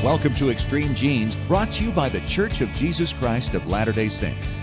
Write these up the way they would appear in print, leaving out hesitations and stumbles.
Welcome to Extreme Genes, brought to you by the Church of Jesus Christ of Latter-day Saints.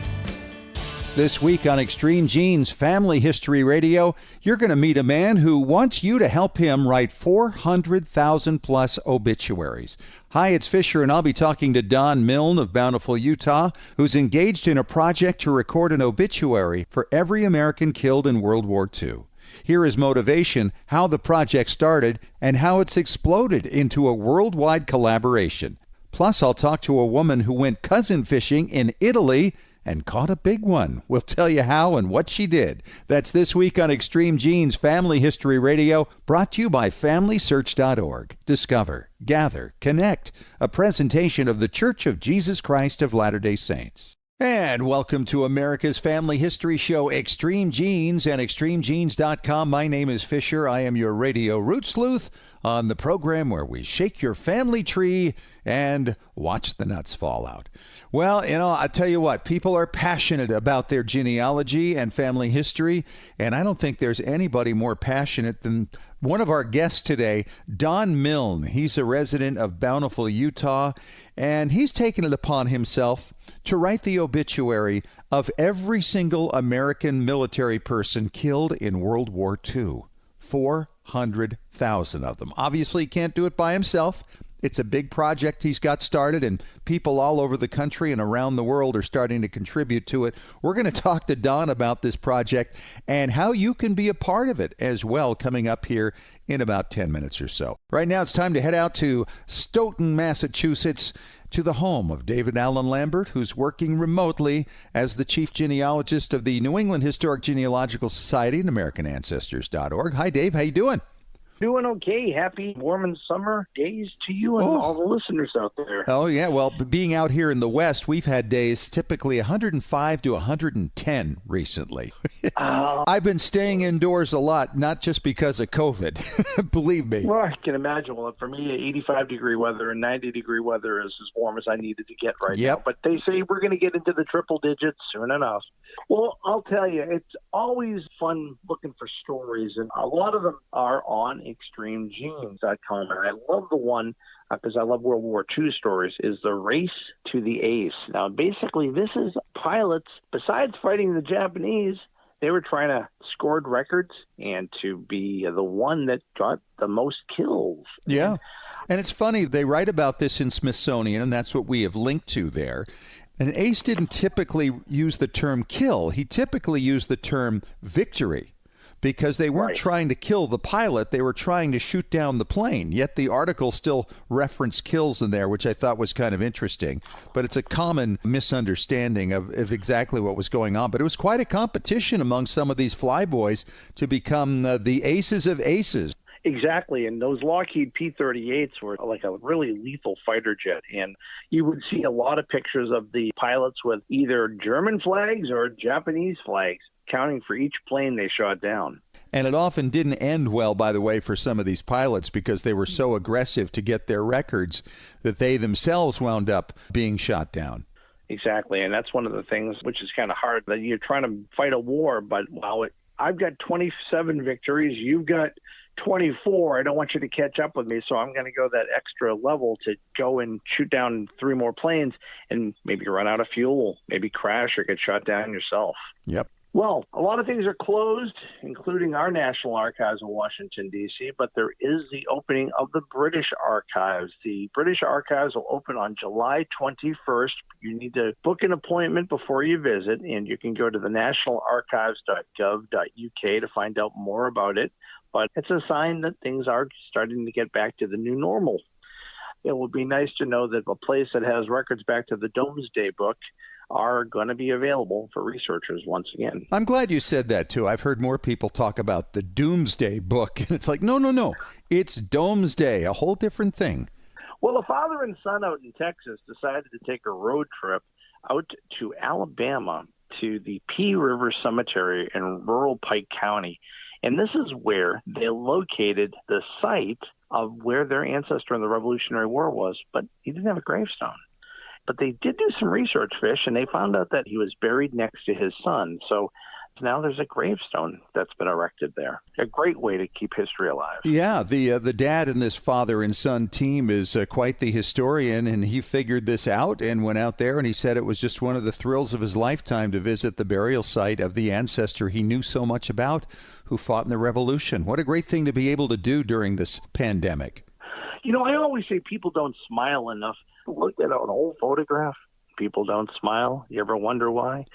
This week on Extreme Genes Family History Radio, you're going to meet a man who wants you to help him write 400,000 plus obituaries. Hi, it's Fisher, and I'll be talking to Don Milne of Bountiful, Utah, who's engaged in a project to record an obituary for every American killed in World War II. Here is motivation, how the project started, and how it's exploded into a worldwide collaboration. Plus, I'll talk to a woman who went cousin fishing in Italy and caught a big one. We'll tell you how and what she did. That's this week on Extreme Genes Family History Radio, brought to you by FamilySearch.org. Discover, gather, connect. A presentation of the Church of Jesus Christ of Latter-day Saints. And welcome to America's Family History Show, Extreme Genes and ExtremeGenes.com. My name is Fisher. I am your radio root sleuth on the program where we shake your family tree and watch the nuts fall out. Well, I tell you what, people are passionate about their genealogy and family history, and I don't think there's anybody more passionate than one of our guests today, Don Milne. He's a resident of Bountiful, Utah, and he's taken it upon himself to write the obituary of every single American military person killed in World War II. 400,000 of them. Obviously, he can't do it by himself. It's a big project he's got started, and people all over the country and around the world are starting to contribute to it. We're going to talk to Don about this project and how you can be a part of it as well, coming up here in about 10 minutes or so. Right now, it's time to head out to Stoughton, Massachusetts, to the home of David Allen Lambert, who's working remotely as the chief genealogist of the New England Historic Genealogical Society and AmericanAncestors.org. Hi, Dave. How you doing? Doing okay. Happy warm and summer days to you and all the listeners out there. Oh, yeah. Well, being out here in the West, we've had days typically 105 to 110 recently. I've been staying indoors a lot, not just because of COVID. Believe me. Well, I can imagine. Well, for me, 85-degree weather and 90-degree weather is as warm as I needed to get right now. But they say we're going to get into the triple digits soon enough. Well, I'll tell you, it's always fun looking for stories, and a lot of them are on ExtremeGenes.com. And I love the one, because I love World War II stories, is the race to the ace. Now, basically, this is pilots, besides fighting the Japanese, they were trying to score records and to be the one that got the most kills. Yeah. And it's funny, they write about this in Smithsonian, and that's what we have linked to there. And Ace didn't typically use the term kill. He typically used the term victory, because they weren't trying to kill the pilot. They were trying to shoot down the plane. Yet the article still referenced kills in there, which I thought was kind of interesting. But it's a common misunderstanding of exactly what was going on. But it was quite a competition among some of these flyboys to become the aces of aces. Exactly, and those Lockheed P-38s were like a really lethal fighter jet, and you would see a lot of pictures of the pilots with either German flags or Japanese flags, counting for each plane they shot down. And it often didn't end well, by the way, for some of these pilots, because they were so aggressive to get their records that they themselves wound up being shot down. Exactly, and that's one of the things which is kind of hard, that you're trying to fight a war, but I've got 27 victories, you've got 24. I don't want you to catch up with me, so I'm going to go that extra level to go and shoot down 3 more planes and maybe run out of fuel, maybe crash or get shot down yourself. Yep. Well, a lot of things are closed, including our National Archives in Washington, D.C., but there is the opening of the British Archives. The British Archives will open on July 21st. You need to book an appointment before you visit, and you can go to the nationalarchives.gov.uk to find out more about it. But it's a sign that things are starting to get back to the new normal. It would be nice to know that a place that has records back to the Domesday Book are going to be available for researchers once again. I'm glad you said that, too. I've heard more people talk about the Doomsday Book, and it's like, no. It's Domesday, a whole different thing. Well, a father and son out in Texas decided to take a road trip out to Alabama to the Pea River Cemetery in rural Pike County. And this is where they located the site of where their ancestor in the Revolutionary War was, but he didn't have a gravestone. But they did do some research, Fish, and they found out that he was buried next to his son. So Now there's a gravestone that's been erected there. A great way to keep history alive. Yeah, the dad in this father and son team is quite the historian, and he figured this out and went out there, and he said it was just one of the thrills of his lifetime to visit the burial site of the ancestor he knew so much about, who fought in the Revolution. What a great thing to be able to do during this pandemic. You know, I always say people don't smile enough. Look at an old photograph. People don't smile. You ever wonder why?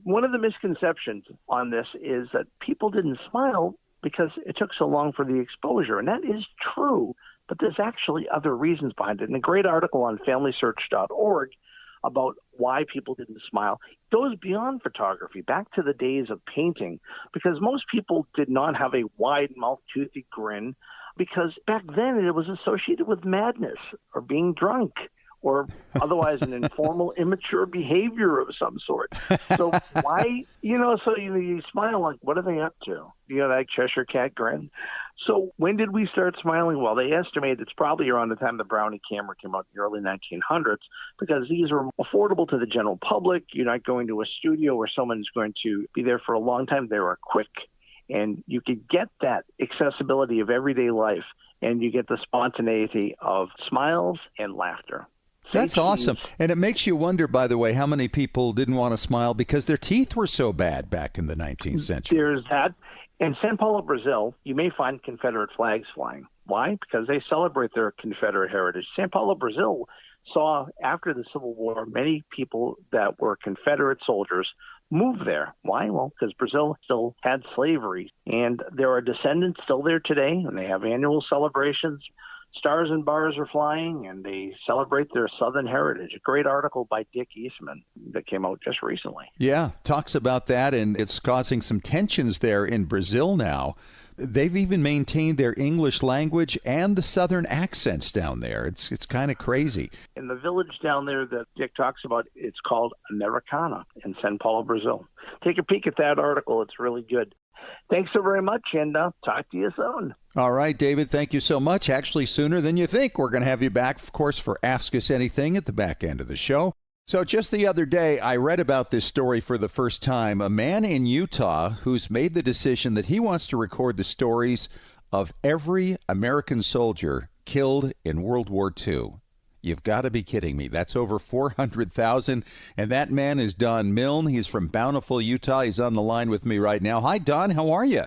One of the misconceptions on this is that people didn't smile because it took so long for the exposure. And that is true, but there's actually other reasons behind it. And a great article on familysearch.org about why people didn't smile goes beyond photography, back to the days of painting, because most people did not have a wide-mouthed, toothy grin, because back then it was associated with madness or being drunk or otherwise an informal, immature behavior of some sort. So why, you smile like, what are they up to? That Cheshire Cat grin. So when did we start smiling? Well, they estimate it's probably around the time the Brownie camera came out in the early 1900s, because these are affordable to the general public. You're not going to a studio where someone's going to be there for a long time. They were quick, and you could get that accessibility of everyday life, and you get the spontaneity of smiles and laughter. That's awesome. And it makes you wonder, by the way, how many people didn't want to smile because their teeth were so bad back in the 19th century. There's that. In Sao Paulo, Brazil, you may find Confederate flags flying. Why? Because they celebrate their Confederate heritage. Sao Paulo, Brazil saw, after the Civil War, many people that were Confederate soldiers move there. Why? Well, because Brazil still had slavery, and there are descendants still there today, and they have annual celebrations. Stars and bars are flying, and they celebrate their Southern heritage. A great article by Dick Eastman that came out just recently. Yeah, talks about that, and it's causing some tensions there in Brazil now. They've even maintained their English language and the Southern accents down there. It's kind of crazy. In the village down there that Dick talks about, it's called Americana in Sao Paulo, Brazil. Take a peek at that article. It's really good. Thanks so very much, and talk to you soon. All right, David, thank you so much. Actually, sooner than you think. We're going to have you back, of course, for Ask Us Anything at the back end of the show. So just the other day, I read about this story for the first time. A man in Utah who's made the decision that he wants to record the stories of every American soldier killed in World War II. You've got to be kidding me. That's over 400,000. And that man is Don Milne. He's from Bountiful, Utah. He's on the line with me right now. Hi, Don. How are you?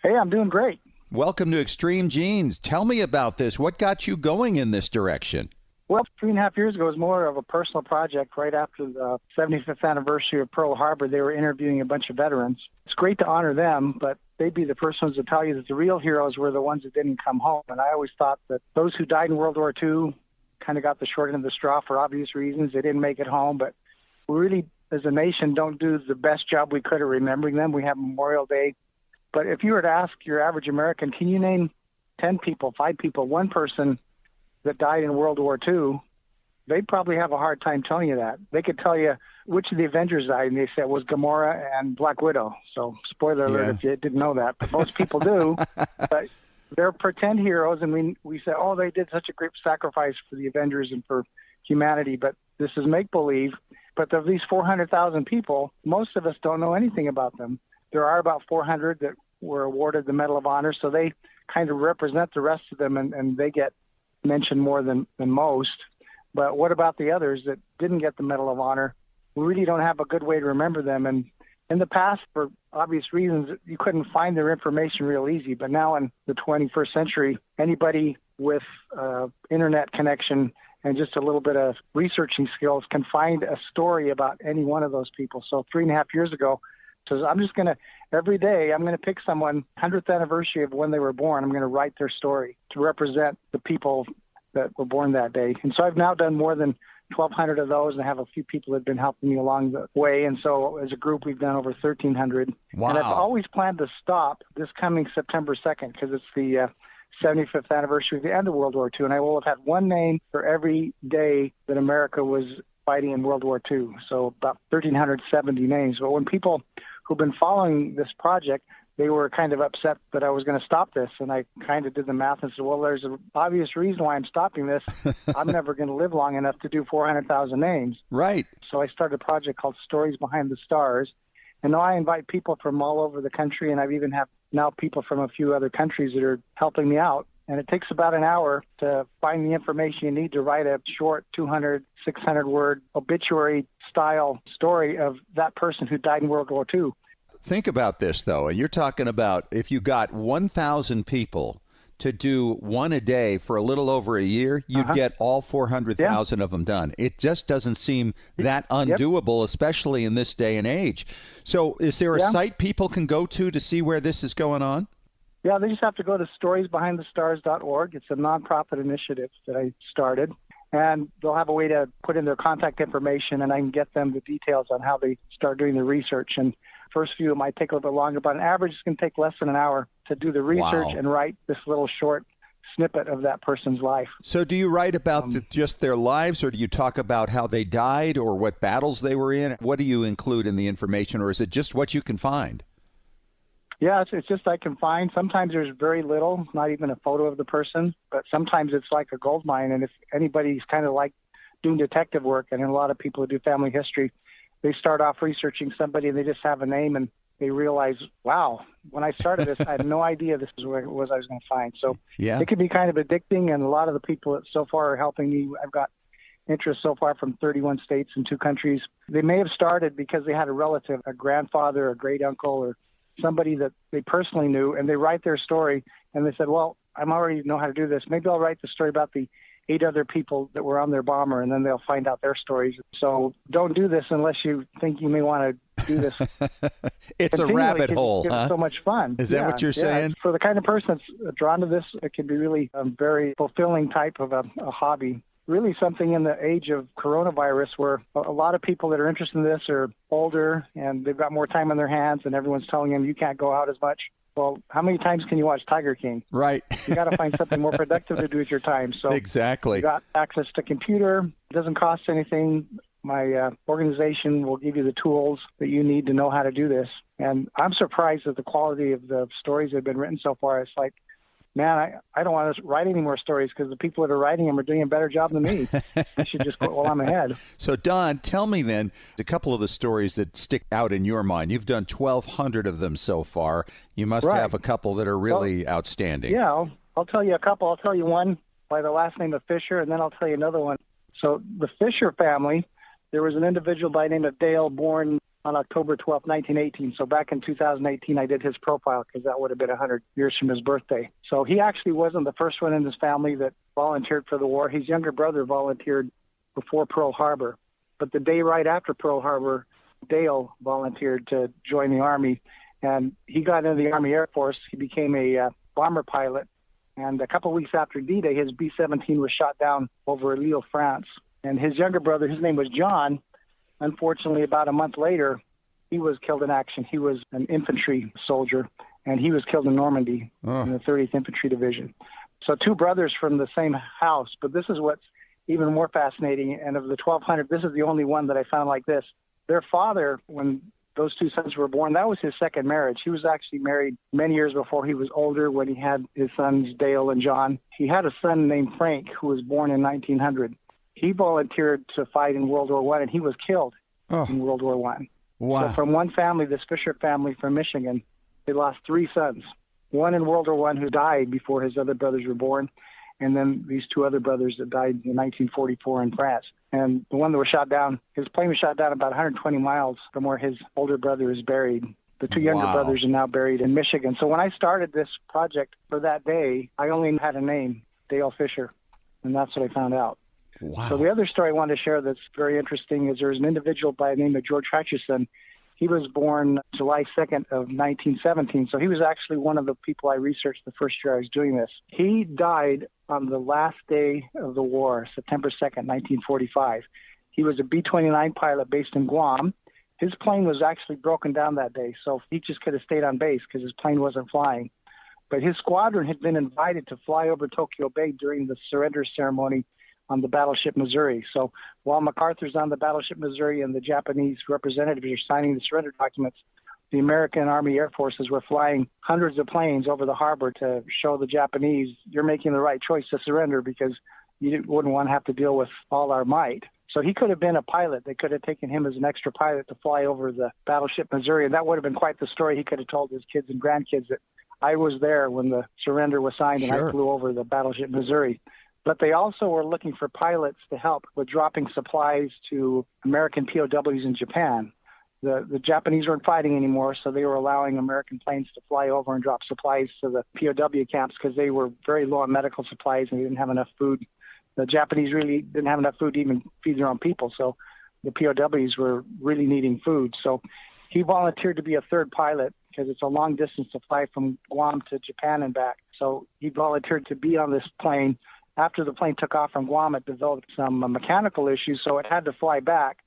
Hey, I'm doing great. Welcome to Extreme Genes. Tell me about this. What got you going in this direction? Well, 3.5 years ago, it was more of a personal project. Right after the 75th anniversary of Pearl Harbor, they were interviewing a bunch of veterans. It's great to honor them, but they'd be the first ones to tell you that the real heroes were the ones that didn't come home. And I always thought that those who died in World War II kind of got the short end of the straw for obvious reasons. They didn't make it home, but we really, as a nation, don't do the best job we could of remembering them. We have Memorial Day. But if you were to ask your average American, can you name 10 people, 5 people, 1 person that died in World War II, they'd probably have a hard time telling you that. They could tell you which of the Avengers died, and they said it was Gamora and Black Widow. So spoiler alert if you didn't know that, but most people do. But they're pretend heroes, and we say, oh, they did such a great sacrifice for the Avengers and for humanity, but this is make-believe. But of these 400,000 people, most of us don't know anything about them. There are about 400 that were awarded the Medal of Honor, so they kind of represent the rest of them, and they get mentioned more than most. But what about the others that didn't get the Medal of Honor? We really don't have a good way to remember them. And in the past, for obvious reasons, you couldn't find their information real easy. But now in the 21st century, anybody with internet connection and just a little bit of researching skills can find a story about any one of those people. So 3.5 years ago, so I'm just going to, every day, I'm going to pick someone, 100th anniversary of when they were born. I'm going to write their story to represent the people that were born that day. And so I've now done more than 1,200 of those, and I have a few people that have been helping me along the way. And so as a group, we've done over 1,300. Wow. And I've always planned to stop this coming September 2nd because it's the 75th anniversary of the end of World War II. And I will have had one name for every day that America was fighting in World War II. So about 1,370 names. But when people who've been following this project, they were kind of upset that I was going to stop this. And I kind of did the math and said, well, there's an obvious reason why I'm stopping this. I'm never going to live long enough to do 400,000 names. Right. So I started a project called Stories Behind the Stars. And now I invite people from all over the country, and I've even have now people from a few other countries that are helping me out. And it takes about an hour to find the information you need to write a short 200, 600-word obituary-style story of that person who died in World War II. Think about this, though. You're talking about if you got 1,000 people to do one a day for a little over a year, you'd get all 400,000 of them done. It just doesn't seem that undoable, especially in this day and age. So is there a site people can go to see where this is going on? Yeah, they just have to go to storiesbehindthestars.org. It's a nonprofit initiative that I started, and they'll have a way to put in their contact information, and I can get them the details on how they start doing the research. And first few it might take a little bit longer, but on average it's going to take less than an hour to do the research and write this little short snippet of that person's life. So do you write about just their lives, or do you talk about how they died or what battles they were in? What do you include in the information, or is it just what you can find? Yeah, it's just I can find. Sometimes there's very little, not even a photo of the person, but sometimes it's like a gold mine. And if anybody's kind of like doing detective work, and a lot of people who do family history, they start off researching somebody and they just have a name and they realize, wow, when I started this, I had no idea this is where it was I was going to find. So it can be kind of addicting, and a lot of the people that so far are helping me, I've got interest so far from 31 states and 2 countries. They may have started because they had a relative, a grandfather, a great uncle, or somebody that they personally knew, and they write their story, and they said, well, I already know how to do this. Maybe I'll write the story about the 8 other people that were on their bomber, and then they'll find out their stories. So don't do this unless you think you may want to do this. It's a rabbit hole, It's so much fun. Is that what you're saying? For the kind of person that's drawn to this, it can be really a very fulfilling type of a hobby. Really something in the age of coronavirus where a lot of people that are interested in this are older and they've got more time on their hands, and everyone's telling them you can't go out as much. Well, how many times can you watch Tiger King? Right. You got to find something more productive to do with your time. So exactly. You got access to computer. It doesn't cost anything. My organization will give you the tools that you need to know how to do this. And I'm surprised at the quality of the stories that have been written so far. It's like, man, I don't want to write any more stories because the people that are writing them are doing a better job than me. I should just quit while I'm ahead. So, Don, tell me then a couple of the stories that stick out in your mind. You've done 1,200 of them so far. You must have a couple that are really outstanding. Yeah, I'll tell you a couple. I'll tell you one by the last name of Fisher, and then I'll tell you another one. So the Fisher family, there was an individual by the name of Dale born on October 12, 1918. So back in 2018, I did his profile because that would have been 100 years from his birthday. So he actually wasn't the first one in his family that volunteered for the war. His younger brother volunteered before Pearl Harbor. But the day right after Pearl Harbor, Dale volunteered to join the Army. And he got into the Army Air Force. He became a bomber pilot. And a couple of weeks after D-Day, his B-17 was shot down over Lille, France. And his younger brother, his name was John. Unfortunately, about a month later, he was killed in action. He was an infantry soldier, and he was killed in Normandy in the 30th Infantry Division. So 2 brothers from the same house, but this is what's even more fascinating. And of the 1,200, this is the only one that I found like this. Their father, when those 2 sons were born, that was his second marriage. He was actually married many years before he was older when he had his sons, Dale and John. He had a son named Frank who was born in 1900. He volunteered to fight in World War I, and he was killed in World War I. Wow. So from one family, this Fisher family from Michigan, they lost 3 sons. One in World War I who died before his other brothers were born, and then these 2 other brothers that died in 1944 in France. And the one that was shot down, his plane was shot down about 120 miles from where his older brother is buried. The 2 younger brothers are now buried in Michigan. So when I started this project for that day, I only had a name, Dale Fisher, and that's what I found out. Wow. So the other story I wanted to share that's very interesting is there's an individual by the name of George Hutchison. He was born July 2nd of 1917, so he was actually one of the people I researched the first year I was doing this. He died on the last day of the war, September 2nd, 1945. He was a B-29 pilot based in Guam. His plane was actually broken down that day, so he just could have stayed on base because his plane wasn't flying. But his squadron had been invited to fly over Tokyo Bay during the surrender ceremony on the battleship Missouri. So while MacArthur's on the battleship Missouri and the Japanese representatives are signing the surrender documents, the American Army Air Forces were flying hundreds of planes over the harbor to show the Japanese, you're making the right choice to surrender because you wouldn't want to have to deal with all our might. So he could have been a pilot. They could have taken him as an extra pilot to fly over the battleship Missouri, and that would have been quite the story. He could have told his kids and grandkids that I was there when the surrender was signed and I flew over the battleship Missouri. But they also were looking for pilots to help with dropping supplies to American POWs in Japan. The Japanese weren't fighting anymore, so they were allowing American planes to fly over and drop supplies to the POW camps because they were very low on medical supplies and they didn't have enough food. The Japanese really didn't have enough food to even feed their own people, so the POWs were really needing food. So he volunteered to be a third pilot because it's a long distance to fly from Guam to Japan and back. So he volunteered to be on this plane. After the plane took off from Guam, it developed some mechanical issues, so it had to fly back.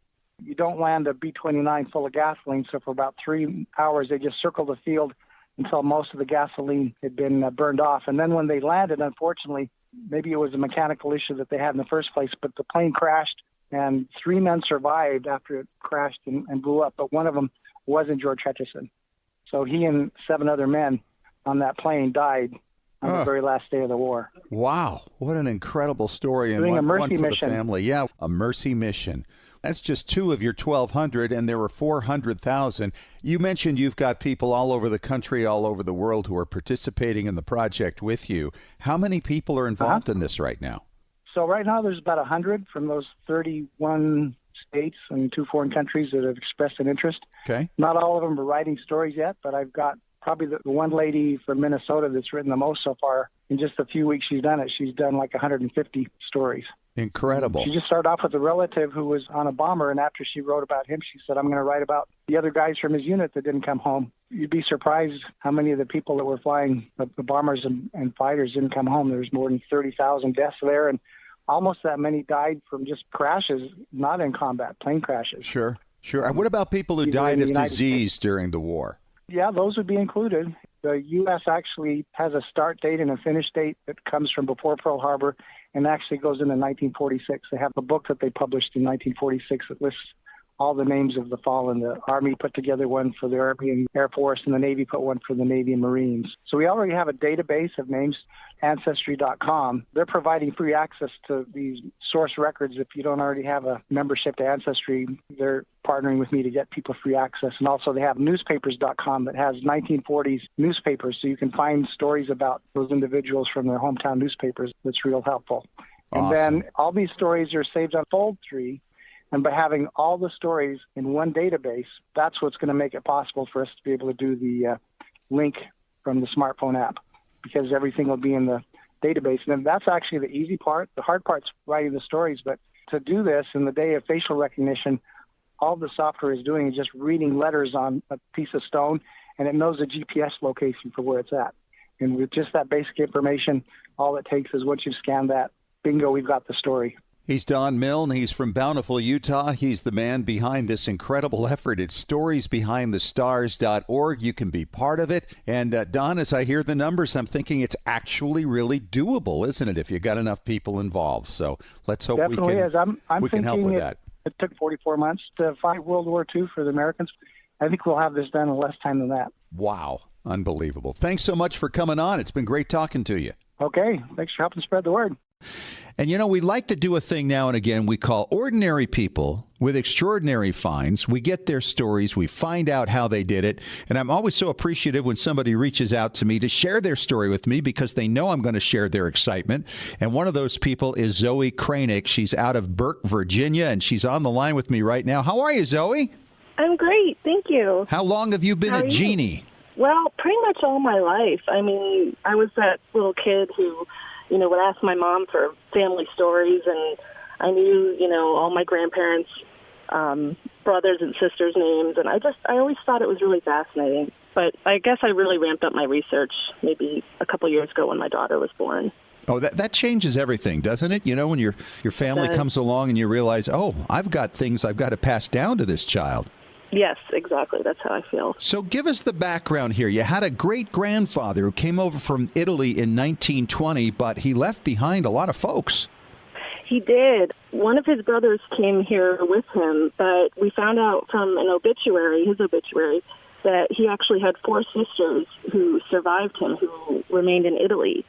You don't land a B-29 full of gasoline, so for about 3 hours they just circled the field until most of the gasoline had been burned off. And then when they landed, unfortunately, maybe it was a mechanical issue that they had in the first place, but the plane crashed, and 3 men survived after it crashed and blew up, but one of them wasn't George Hutchison. So he and 7 other men on that plane died on the very last day of the war. Wow, what an incredible story. And doing a mercy one for mission. The family. Yeah, a mercy mission. That's just 2 of your 1,200, and there were 400,000. You mentioned you've got people all over the country, all over the world who are participating in the project with you. How many people are involved in this right now? So right now there's about 100 from those 31 states and 2 foreign countries that have expressed an interest. Okay. Not all of them are writing stories yet, but I've got probably the one lady from Minnesota that's written the most so far. In just a few weeks she's done it. She's done like 150 stories. Incredible. She just started off with a relative who was on a bomber, and after she wrote about him, she said, I'm going to write about the other guys from his unit that didn't come home. You'd be surprised how many of the people that were flying the bombers and fighters didn't come home. There's more than 30,000 deaths there, and almost that many died from just crashes, not in combat, plane crashes. Sure. What about people who died of disease during the war? Yeah, those would be included. The U.S. actually has a start date and a finish date that comes from before Pearl Harbor and actually goes into 1946. They have a book that they published in 1946 that lists all the names of the fallen. The Army put together one for the Army and Air Force, and the Navy put one for the Navy and Marines. So we already have a database of names, Ancestry.com. They're providing free access to these source records. If you don't already have a membership to Ancestry, they're partnering with me to get people free access. And also they have newspapers.com that has 1940s newspapers, so you can find stories about those individuals from their hometown newspapers. That's real helpful. Awesome. And then all these stories are saved on Fold3. And by having all the stories in one database, that's what's going to make it possible for us to be able to do the link from the smartphone app, because everything will be in the database. And that's actually the easy part. The hard part's writing the stories. But to do this in the day of facial recognition, all the software is doing is just reading letters on a piece of stone, and it knows the GPS location for where it's at. And with just that basic information, all it takes is once you've scanned that, bingo, we've got the story. He's Don Milne. He's from Bountiful, Utah. He's the man behind this incredible effort. It's storiesbehindthestars.org. You can be part of it. And Don, as I hear the numbers, I'm thinking it's actually really doable, isn't it, if you got enough people involved? So let's hope we can help with that. It took 44 months to fight World War II for the Americans. I think we'll have this done in less time than that. Wow. Unbelievable. Thanks so much for coming on. It's been great talking to you. Okay. Thanks for helping spread the word. And, we like to do a thing now and again we call ordinary people with extraordinary finds. We get their stories. We find out how they did it. And I'm always so appreciative when somebody reaches out to me to share their story with me because they know I'm going to share their excitement. And one of those people is Zoe Kranick. She's out of Burke, Virginia, and she's on the line with me right now. How are you, Zoe? I'm great. Thank you. How long have you been a genie? Well, pretty much all my life. I mean, I was that little kid who would ask my mom for family stories, and I knew, all my grandparents' brothers and sisters' names, and I always thought it was really fascinating. But I guess I really ramped up my research maybe a couple years ago when my daughter was born. Oh, that changes everything, doesn't it? When your family comes along and you realize, oh, I've got things I've got to pass down to this child. Yes, exactly. That's how I feel. So give us the background here. You had a great-grandfather who came over from Italy in 1920, but he left behind a lot of folks. He did. One of his brothers came here with him, but we found out from his obituary, that he actually had 4 sisters who survived him, who remained in Italy.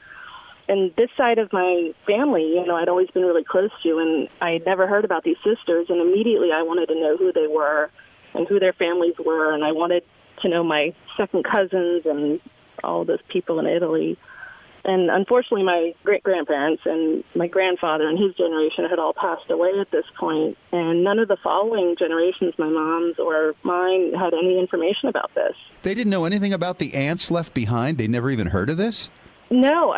And this side of my family, I'd always been really close to, and I had never heard about these sisters, and immediately I wanted to know who they were and who their families were, and I wanted to know my second cousins and all those people in Italy. And unfortunately, my great-grandparents and my grandfather and his generation had all passed away at this point, and none of the following generations, my mom's or mine, had any information about this. They didn't know anything about the aunts left behind? They never even heard of this? No,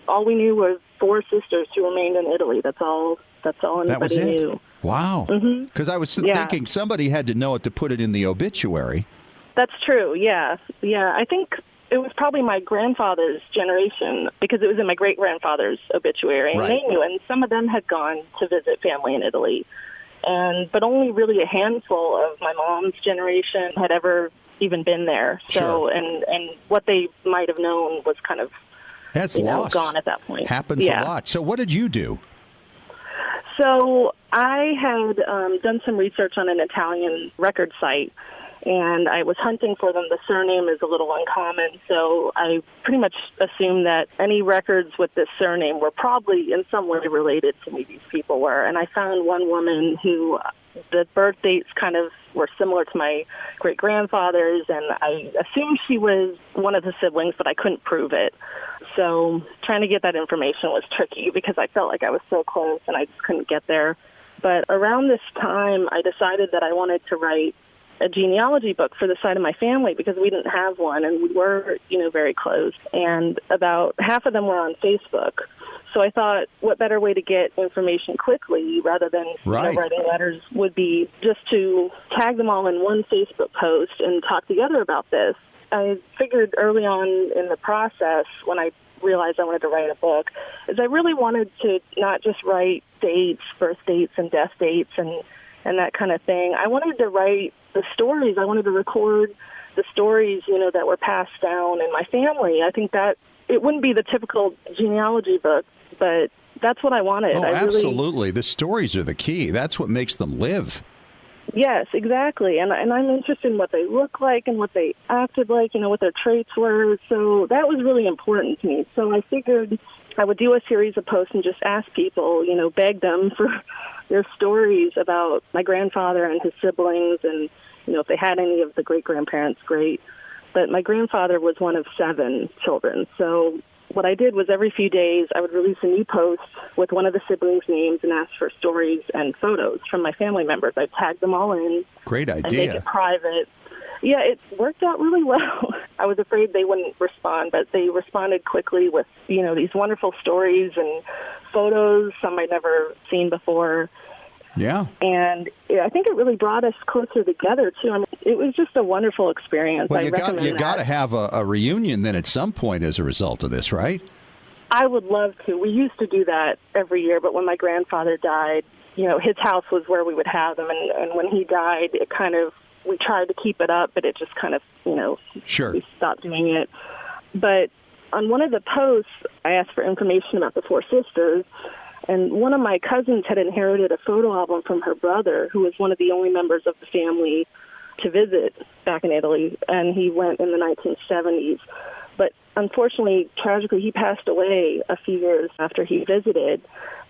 all we knew was 4 sisters who remained in Italy. That's all anybody knew. Wow. Because I was thinking somebody had to know it to put it in the obituary. That's true, yeah. Yeah, I think it was probably my grandfather's generation because it was in my great-grandfather's obituary. And they knew, and some of them had gone to visit family in Italy. But only really a handful of my mom's generation had ever even been there. So, and what they might have known was kind of lost. Gone at that point. Happens a lot. So what did you do? So I had done some research on an Italian record site, and I was hunting for them. The surname is a little uncommon, so I pretty much assumed that any records with this surname were probably in some way related to who these people were. And I found one woman who the birth dates kind of were similar to my great-grandfather's, and I assumed she was one of the siblings, but I couldn't prove it. So trying to get that information was tricky because I felt like I was so close and I just couldn't get there. But around this time, I decided that I wanted to write a genealogy book for the side of my family because we didn't have one, and we were, very close. And about half of them were on Facebook. So I thought, what better way to get information quickly rather than writing letters would be just to tag them all in one Facebook post and talk together about this. I figured early on in the process, when I realized I wanted to write a book, is I really wanted to not just write dates, birth dates and death dates and that kind of thing. I wanted to write the stories. I wanted to record the stories, that were passed down in my family. I think that it wouldn't be the typical genealogy book, but that's what I wanted. Oh, absolutely. The stories are the key. That's what makes them live. Yes, exactly. And I'm interested in what they look like and what they acted like, what their traits were. So that was really important to me. So I figured I would do a series of posts and just ask people, beg them for their stories about my grandfather and his siblings and, if they had any of the great-grandparents, great. But my grandfather was one of 7 children. So what I did was every few days I would release a new post with one of the siblings' names and ask for stories and photos from my family members. I'd tag them all in. Great idea. And make it private. Yeah, it worked out really well. I was afraid they wouldn't respond, but they responded quickly with, these wonderful stories and photos, some I'd never seen before. Yeah. And I think it really brought us closer together, too. It was just a wonderful experience. Well, you got to have a reunion then at some point as a result of this, right? I would love to. We used to do that every year, but when my grandfather died, his house was where we would have them. And when he died, it kind of, we tried to keep it up, but it just kind of, Sure. we stopped doing it. But on one of the posts, I asked for information about the 4 sisters. And one of my cousins had inherited a photo album from her brother, who was one of the only members of the family to visit back in Italy, and he went in the 1970s. But unfortunately, tragically, he passed away a few years after he visited.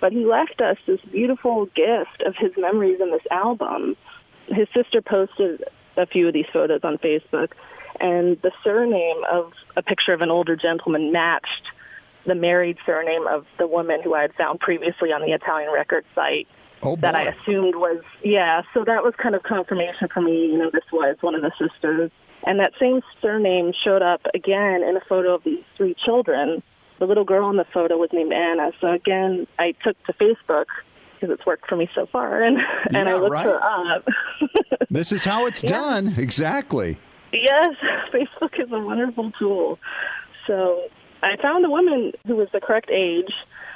But he left us this beautiful gift of his memories in this album. His sister posted a few of these photos on Facebook, and the surname of a picture of an older gentleman matched the married surname of the woman who I had found previously on the Italian record site. Oh, boy. That I assumed was, so that was kind of confirmation for me, this was one of the sisters. And that same surname showed up again in a photo of these 3 children. The little girl in the photo was named Anna. So again, I took to Facebook because it's worked for me so far, and I looked her up. This is how it's done. Exactly. Yes, Facebook is a wonderful tool. So I found a woman who was the correct age,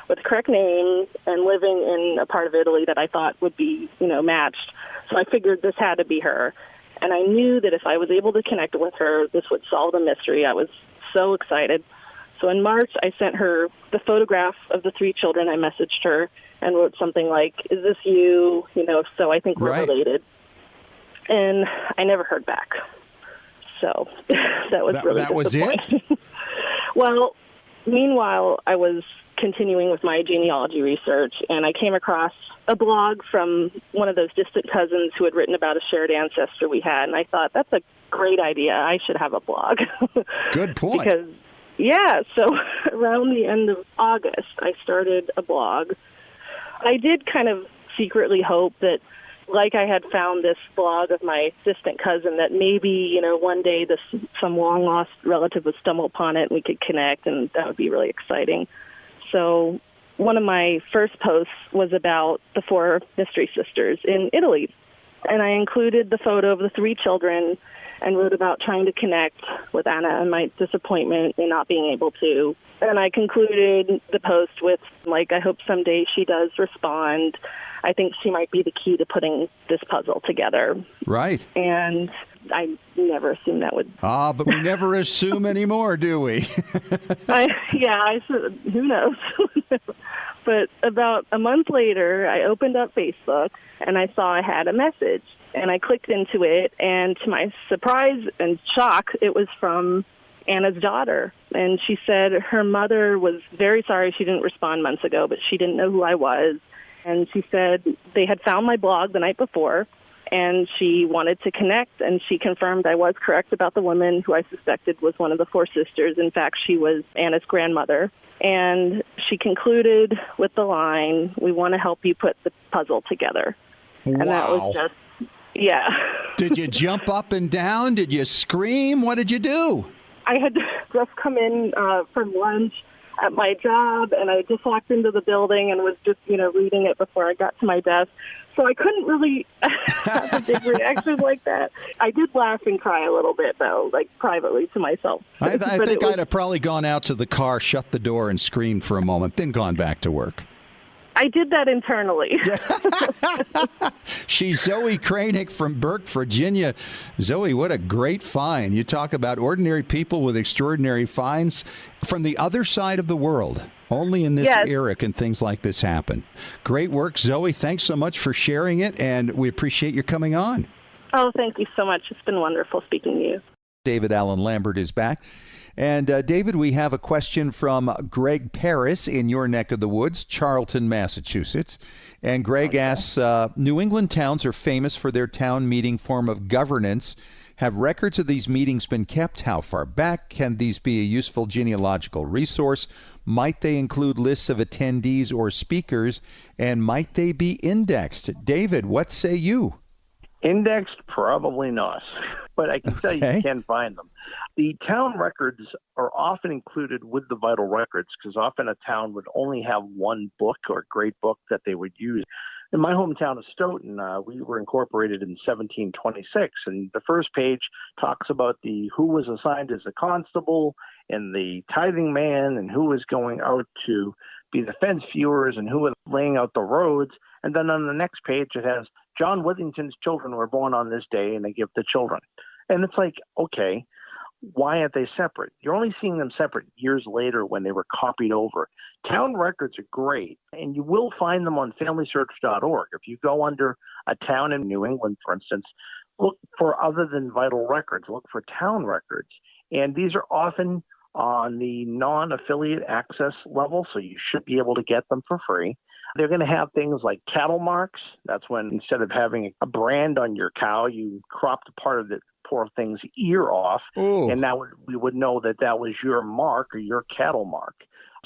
with the correct name, and living in a part of Italy that I thought would be, matched. So I figured this had to be her. And I knew that if I was able to connect with her, this would solve the mystery. I was so excited. So in March, I sent her the photograph of the 3 children. I messaged her and wrote something like, "Is this you?" So I think we're related. And I never heard back. So that was really disappointing. That was it? Well, meanwhile, I was continuing with my genealogy research, and I came across a blog from one of those distant cousins who had written about a shared ancestor we had, and I thought, that's a great idea. I should have a blog. Good point. Because, so around the end of August, I started a blog. I did kind of secretly hope that, like I had found this blog of my distant cousin, that maybe, one day some long-lost relative would stumble upon it and we could connect, and that would be really exciting. So one of my first posts was about the 4 mystery sisters in Italy, and I included the photo of the 3 children and wrote about trying to connect with Anna and my disappointment in not being able to. And I concluded the post with, I hope someday she does respond. I think she might be the key to putting this puzzle together. Right. And I never assumed that would... But we never assume anymore, do we? Who knows? But about a month later, I opened up Facebook, and I saw I had a message. And I clicked into it, and to my surprise and shock, it was from Anna's daughter. And she said her mother was very sorry she didn't respond months ago, but she didn't know who I was. And she said they had found my blog the night before, and she wanted to connect, and she confirmed I was correct about the woman who I suspected was one of the 4 sisters. In fact, she was Anna's grandmother. And she concluded with the line, "We want to help you put the puzzle together." Wow. And that was just... Yeah. Did you jump up and down? Did you scream? What did you do? I had just come in from lunch at my job, and I just walked into the building and was just, reading it before I got to my desk. So I couldn't really have a big reaction like that. I did laugh and cry a little bit, though, privately to myself. I think I'd have probably gone out to the car, shut the door, and screamed for a moment, then gone back to work. I did that internally. She's Zoe Kranick from Burke, Virginia. Zoe, what a great find. You talk about ordinary people with extraordinary finds from the other side of the world. Only in this era can things like this happen. Great work, Zoe. Thanks so much for sharing it, and we appreciate your coming on. Oh, thank you so much. It's been wonderful speaking to you. David Allen Lambert is back. And David, we have a question from Greg Paris in your neck of the woods, Charlton, Massachusetts. And Greg asks, New England towns are famous for their town meeting form of governance. Have records of these meetings been kept? How far back? Can these be a useful genealogical resource? Might they include lists of attendees or speakers? And might they be indexed? David, what say you? Indexed? Probably not. But I can tell you can find them. The town records are often included with the vital records because often a town would only have one book or great book that they would use. In my hometown of Stoughton, we were incorporated in 1726, and the first page talks about who was assigned as a constable and the tithing man and who was going out to be the fence viewers and who was laying out the roads. And then on the next page, it has John Withington's children were born on this day, and they give the children. And it's like, okay, why aren't they separate? You're only seeing them separate years later when they were copied over. Town records are great, and you will find them on FamilySearch.org. If you go under a town in New England, for instance, look for other than vital records, look for town records. And these are often on the non-affiliate access level, so you should be able to get them for free. They're going to have things like cattle marks. That's when instead of having a brand on your cow, you cropped part of the poor thing's ear off. Ooh. And we would know that was your mark or your cattle mark.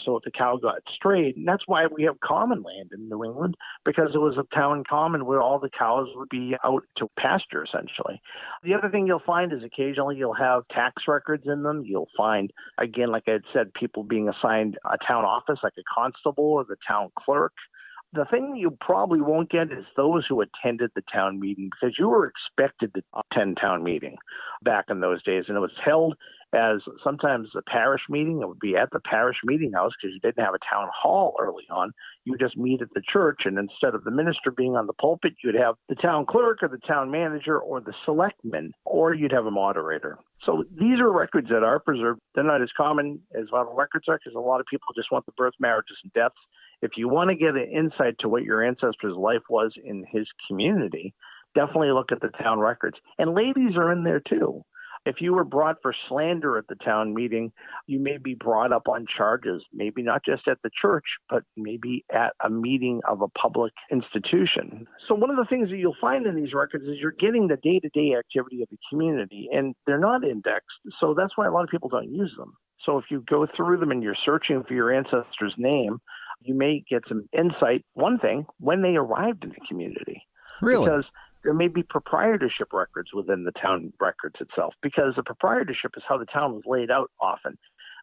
So if the cow got strayed, and that's why we have common land in New England, because it was a town common where all the cows would be out to pasture, essentially. The other thing you'll find is occasionally you'll have tax records in them. You'll find, again, like I had said, people being assigned a town office, like a constable or the town clerk. The thing you probably won't get is those who attended the town meeting, because you were expected to attend town meeting back in those days. And it was held as sometimes a parish meeting. It would be at the parish meeting house because you didn't have a town hall early on. You just meet at the church. And instead of the minister being on the pulpit, you'd have the town clerk or the town manager or the selectman, or you'd have a moderator. So these are records that are preserved. They're not as common as vital records are because a lot of people just want the birth, marriages, and deaths. If you want to get an insight to what your ancestor's life was in his community, definitely look at the town records. And ladies are in there too. If you were brought for slander at the town meeting, you may be brought up on charges, maybe not just at the church, but maybe at a meeting of a public institution. So one of the things that you'll find in these records is you're getting the day-to-day activity of the community, and they're not indexed. So that's why a lot of people don't use them. So if you go through them and you're searching for your ancestor's name, you may get some insight, one thing, when they arrived in the community. Really? Because there may be proprietorship records within the town records itself, because the proprietorship is how the town was laid out often.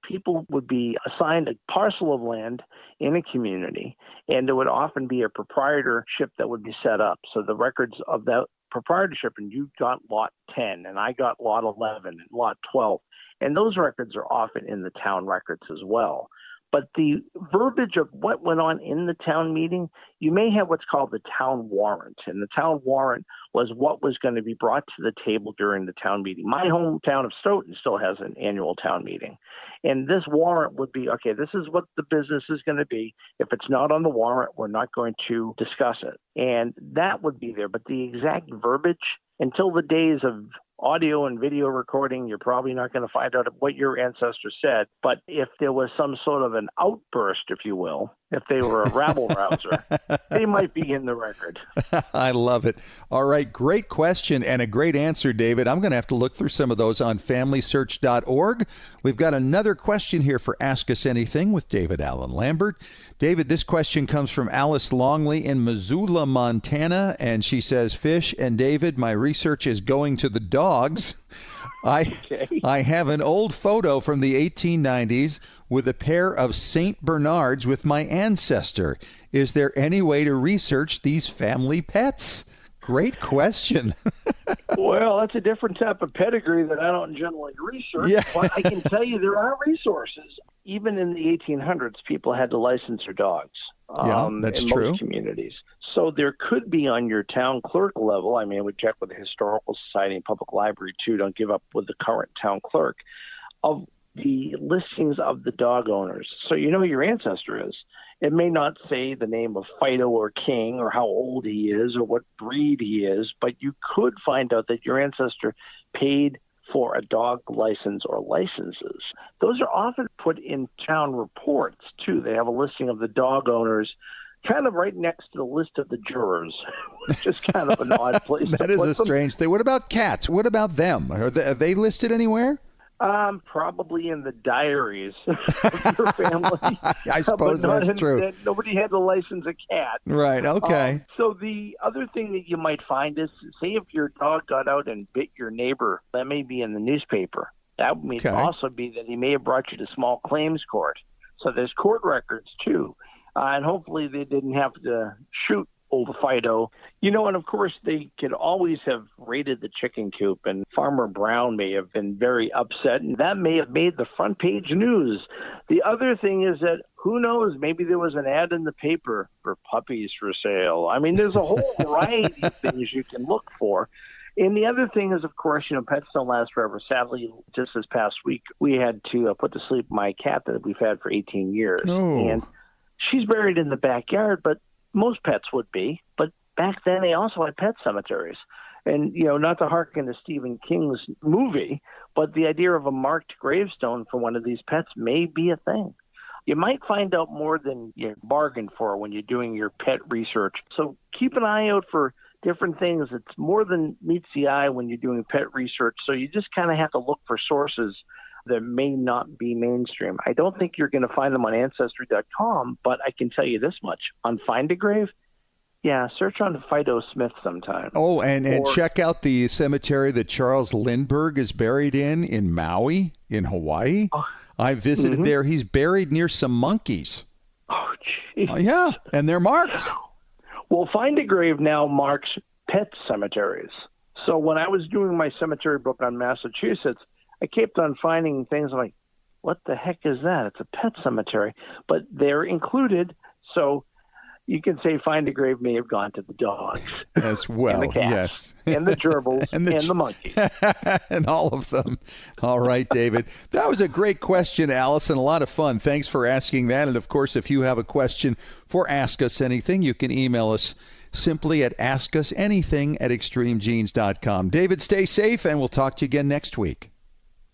People would be assigned a parcel of land in a community, and there would often be a proprietorship that would be set up. So the records of that proprietorship, and you got lot 10, and I got lot 11, and lot 12. And those records are often in the town records as well. But the verbiage of what went on in the town meeting, you may have what's called the town warrant. And the town warrant was what was going to be brought to the table during the town meeting. My hometown of Stoughton still has an annual town meeting. And this warrant would be, okay, this is what the business is going to be. If it's not on the warrant, we're not going to discuss it. And that would be there. But the exact verbiage, until the days of audio and video recording, you're probably not going to find out what your ancestor said. But if there was some sort of an outburst, if you will, if they were a rabble-rouser, they might be in the record. I love it. All right, great question and a great answer, David. I'm going to have to look through some of those on FamilySearch.org. We've got another question here for Ask Us Anything with David Allen Lambert. David, this question comes from Alice Longley in Missoula, Montana, and she says, Fish and David, my research is going to the dogs. I have an old photo from the 1890s with a pair of St. Bernards with my ancestor. Is there any way to research these family pets? Great question. Well, that's a different type of pedigree that I don't generally research, Yeah. But I can tell you there are resources. Even in the 1800s, people had to license their dogs that's in true. most communities. So there could be on your town clerk level, I mean, I would check with the Historical Society and Public Library, too. Don't give up with the current town clerk, of the listings of the dog owners. So you know who your ancestor is. It may not say the name of Fido or King or how old he is or what breed he is, but you could find out that your ancestor paid for a dog license or licenses. Those are often put in town reports, too. They have a listing of the dog owners kind of right next to the list of the jurors, which is kind of an odd place. That is a strange thing. What about cats? What about them? Are they listed anywhere? Probably in the diaries of your family. I suppose that's true. Nobody had to license a cat. Right, okay. So the other thing that you might find is, say if your dog got out and bit your neighbor, that may be in the newspaper. That may also be that he may have brought you to small claims court. So there's court records, too. And hopefully they didn't have to shoot old Fido. You know, and of course they could always have raided the chicken coop, and Farmer Brown may have been very upset, and that may have made the front page news. The other thing is that, who knows, maybe there was an ad in the paper for puppies for sale. I mean, there's a whole variety of things you can look for. And the other thing is, of course, you know, pets don't last forever. Sadly, just this past week, we had to put to sleep my cat that we've had for 18 years. Oh. And she's buried in the backyard, but most pets would be. But back then, they also had pet cemeteries. And, you know, not to harken to Stephen King's movie, but the idea of a marked gravestone for one of these pets may be a thing. You might find out more than you bargained for when you're doing your pet research. So keep an eye out for different things. It's more than meets the eye when you're doing pet research. So you just kind of have to look for sources that may not be mainstream. I don't think you're going to find them on Ancestry.com, but I can tell you this much. On Find a Grave, search on Fido Smith sometime. Oh, and check out the cemetery that Charles Lindbergh is buried in Maui, in Hawaii. Oh, I visited there. He's buried near some monkeys. Oh, jeez. Yeah, and they're marked. Well, Find a Grave now marks pet cemeteries. So when I was doing my cemetery book on Massachusetts, I kept on finding things like, what the heck is that? It's a pet cemetery. But they're included, so you can say Find a Grave may have gone to the dogs. As well, and the cats, yes. And the gerbils, and the monkeys. And all of them. All right, David. That was a great question, Alice, and a lot of fun. Thanks for asking that. And, of course, if you have a question for Ask Us Anything, you can email us simply at askusanything@extremegenes.com. David, stay safe, and we'll talk to you again next week.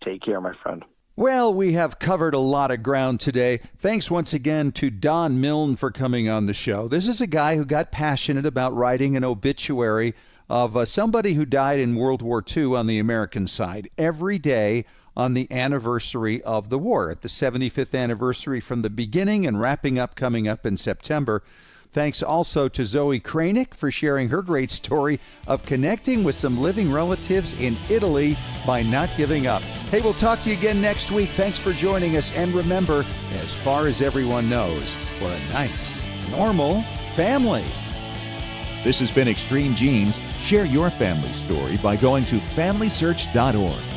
Take care, my friend. Well, we have covered a lot of ground today. Thanks once again to Don Milne for coming on the show. This is a guy who got passionate about writing an obituary of somebody who died in World War II on the American side every day on the anniversary of the war, at the 75th anniversary from the beginning and wrapping up coming up in September. Thanks also to Zoe Kranick for sharing her great story of connecting with some living relatives in Italy by not giving up. Hey, we'll talk to you again next week. Thanks for joining us. And remember, as far as everyone knows, we're a nice, normal family. This has been Extreme Genes. Share your family story by going to FamilySearch.org.